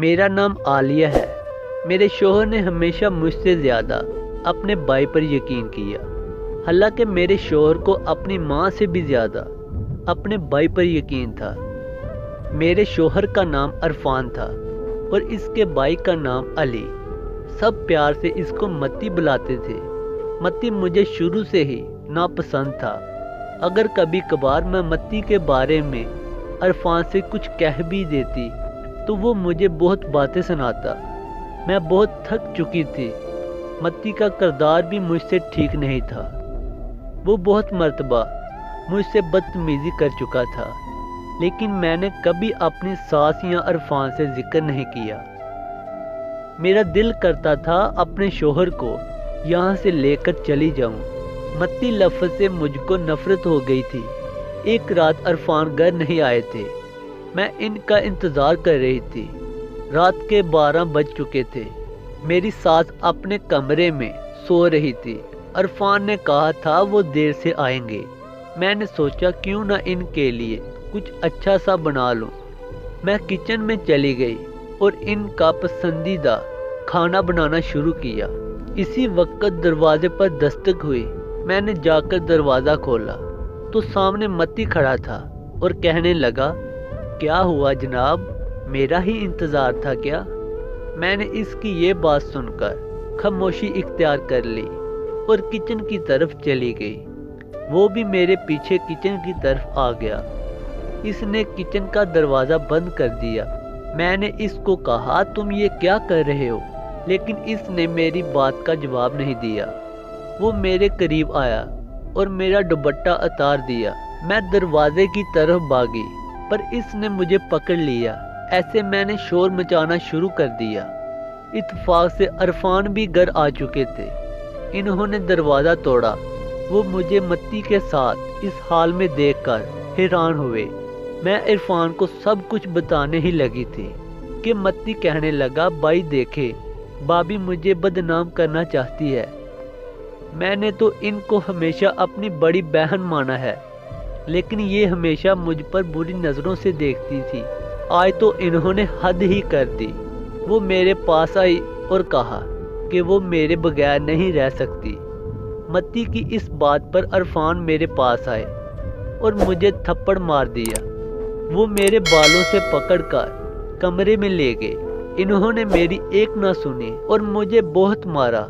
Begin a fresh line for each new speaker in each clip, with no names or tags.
मेरा नाम आलिया है। मेरे शोहर ने हमेशा मुझसे ज़्यादा अपने भाई पर यकीन किया। हालांकि मेरे शोहर को अपनी माँ से भी ज़्यादा अपने भाई पर यकीन था। मेरे शोहर का नाम अरफान था और इसके भाई का नाम अली। सब प्यार से इसको मत्ती बुलाते थे। मत्ती मुझे शुरू से ही नापसंद था। अगर कभी कभार मैं मत्ती के बारे में अरफान से कुछ कह भी देती तो वो मुझे बहुत बातें सुनाता। मैं बहुत थक चुकी थी। मत्ती का किरदार भी मुझसे ठीक नहीं था। वो बहुत मर्तबा मुझसे बदतमीजी कर चुका था, लेकिन मैंने कभी अपनी सास या अरफान से जिक्र नहीं किया। मेरा दिल करता था अपने शोहर को यहाँ से लेकर चली जाऊँ। मत्ती लफ्ज़ से मुझको नफरत हो गई थी। एक रात अरफान घर नहीं आए थे। मैं इनका इंतज़ार कर रही थी। रात के 12 बज चुके थे। मेरी सास अपने कमरे में सो रही थी। अरफान ने कहा था वो देर से आएंगे। मैंने सोचा क्यों ना इनके लिए कुछ अच्छा सा बना लूं। मैं किचन में चली गई और इनका पसंदीदा खाना बनाना शुरू किया। इसी वक्त दरवाजे पर दस्तक हुई। मैंने जाकर दरवाज़ा खोला तो सामने मत्ती खड़ा था और कहने लगा, क्या हुआ जनाब, मेरा ही इंतज़ार था क्या? मैंने इसकी ये बात सुनकर खामोशी इख्तियार कर ली और किचन की तरफ चली गई। वो भी मेरे पीछे किचन की तरफ आ गया। इसने किचन का दरवाज़ा बंद कर दिया। मैंने इसको कहा, तुम ये क्या कर रहे हो? लेकिन इसने मेरी बात का जवाब नहीं दिया। वो मेरे करीब आया और मेरा दुपट्टा उतार दिया। मैं दरवाजे की तरफ भागी पर इसने मुझे पकड़ लिया। ऐसे मैंने शोर मचाना शुरू कर दिया। इत्तेफाक से अरफान भी घर आ चुके थे। इन्होंने दरवाज़ा तोड़ा। वो मुझे मत्ती के साथ इस हाल में देखकर हैरान हुए। मैं इरफान को सब कुछ बताने ही लगी थी कि मत्ती कहने लगा, भाई देखे, भाभी मुझे बदनाम करना चाहती है। मैंने तो इनको हमेशा अपनी बड़ी बहन माना है, लेकिन ये हमेशा मुझ पर बुरी नज़रों से देखती थी। आज तो इन्होंने हद ही कर दी। वो मेरे पास आई और कहा कि वो मेरे बगैर नहीं रह सकती। मत्ती की इस बात पर अरफान मेरे पास आए और मुझे थप्पड़ मार दिया। वो मेरे बालों से पकड़कर कमरे में ले गए। इन्होंने मेरी एक ना सुनी और मुझे बहुत मारा।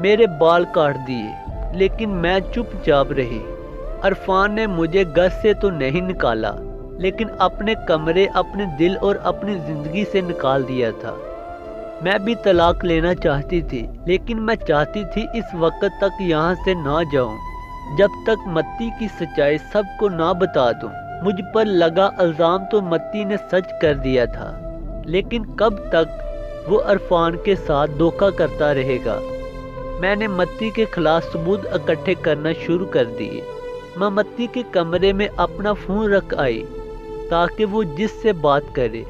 मेरे बाल काट दिए, लेकिन मैं चुपचाप रही। अरफान ने मुझे घर से तो नहीं निकाला, लेकिन अपने कमरे, अपने दिल और अपनी ज़िंदगी से निकाल दिया था। मैं भी तलाक लेना चाहती थी, लेकिन मैं चाहती थी इस वक्त तक यहाँ से ना जाऊँ, जब तक मत्ती की सच्चाई सबको ना बता दूँ। मुझ पर लगा इल्ज़ाम तो मत्ती ने सच कर दिया था, लेकिन कब तक वो अरफान के साथ धोखा करता रहेगा? मैंने मत्ती के खिलाफ सबूत इकट्ठे करना शुरू कर दिए। मैं मत्ती के कमरे में अपना फ़ोन रख आई ताकि वो जिससे बात करे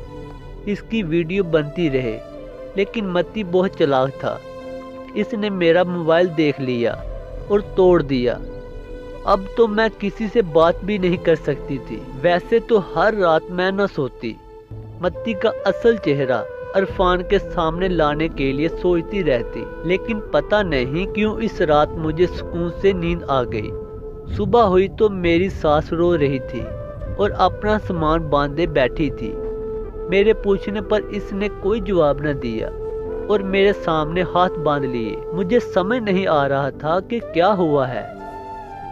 इसकी वीडियो बनती रहे, लेकिन मत्ती बहुत चालाक था। इसने मेरा मोबाइल देख लिया और तोड़ दिया। अब तो मैं किसी से बात भी नहीं कर सकती थी। वैसे तो हर रात मैं न सोती। मत्ती का असल चेहरा अरफान के सामने लाने के लिए सोचती रहती, लेकिन पता नहीं क्यों इस रात मुझे सुकून से नींद आ गई। सुबह हुई तो मेरी सास रो रही थी और अपना सामान बांधे बैठी थी। मेरे पूछने पर इसने कोई जवाब न दिया और मेरे सामने हाथ बांध लिए। मुझे समझ नहीं आ रहा था कि क्या हुआ है।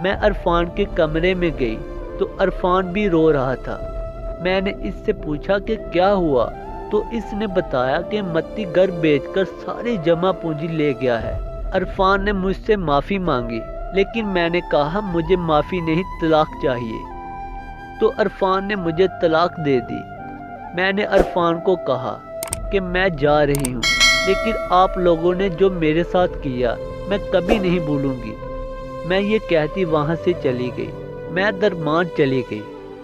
मैं अरफान के कमरे में गई तो अरफान भी रो रहा था। मैंने इससे पूछा कि क्या हुआ, तो इसने बताया कि मत्ती घर बेचकर सारी जमा पूंजी ले गया है। अरफान ने मुझसे माफ़ी मांगी, लेकिन मैंने कहा मुझे माफ़ी नहीं, तलाक चाहिए। तो अरफान ने मुझे तलाक दे दी। मैंने अरफान को कहा कि मैं जा रही हूँ, लेकिन आप लोगों ने जो मेरे साथ किया मैं कभी नहीं भूलूंगी। मैं ये कहती वहाँ से चली गई। मैं दरमान चली गई।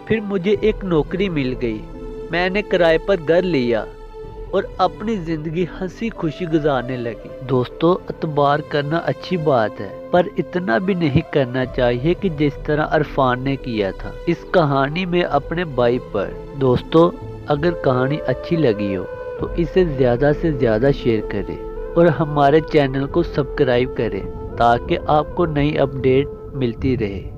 फिर मुझे एक नौकरी मिल गई। मैंने किराए पर घर लिया और अपनी ज़िंदगी हंसी खुशी गुजारने लगी। दोस्तों, एतबार करना अच्छी बात है, पर इतना भी नहीं करना चाहिए कि जिस तरह अरफान ने किया था इस कहानी में अपने भाई पर। दोस्तों, अगर कहानी अच्छी लगी हो تو اسے زیادہ سے زیادہ شیئر کریں اور ہمارے چینل کو سبسکرائب کریں تاکہ آپ کو نئی اپڈیٹ ملتی رہے۔